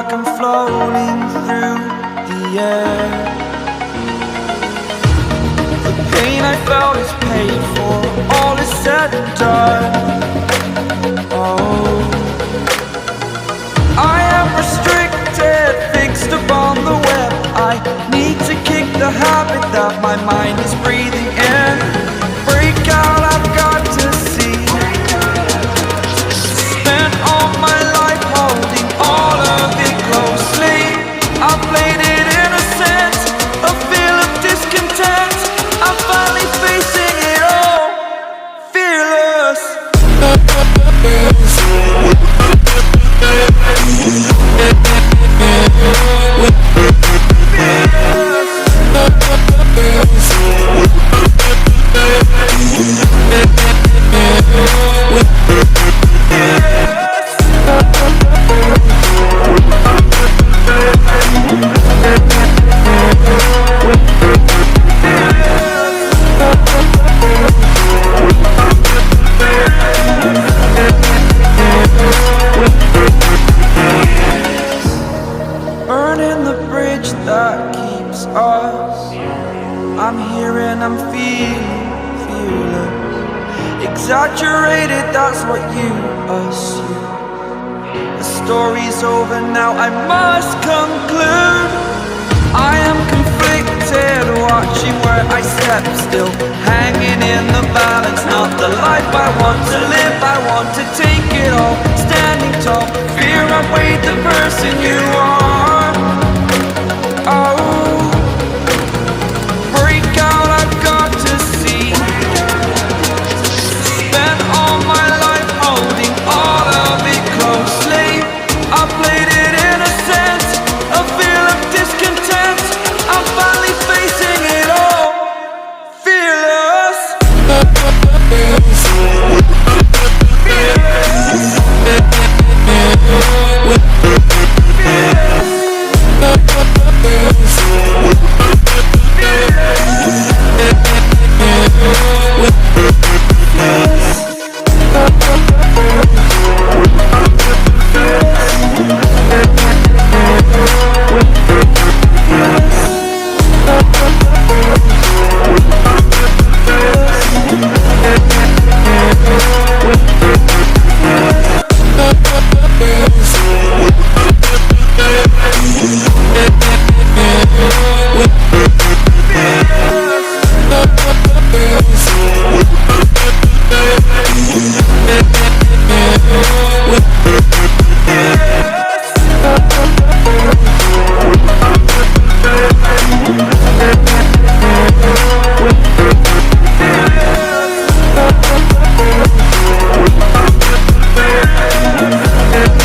like I'm floating through the air. The pain I felt is paid for, all is said and done. Oh, I am restricted, fixed upon the web. I need to kick the habit that my mind is breathing in. Break out, I've got to see. Spent all my life holding all of it closely. I played it innocent, a feel of discontent. I'm finally facing it all, fearless. Burning the bridge that keeps us. I'm here and I'm feeling fearless. Exaggerated, that's what you assume. The story's over now, I must conclude. I am conflicted, watching where I step still, hanging in the balance. Not the life I want to live, I want to take it all. Standing tall, fear outweighed the person you are.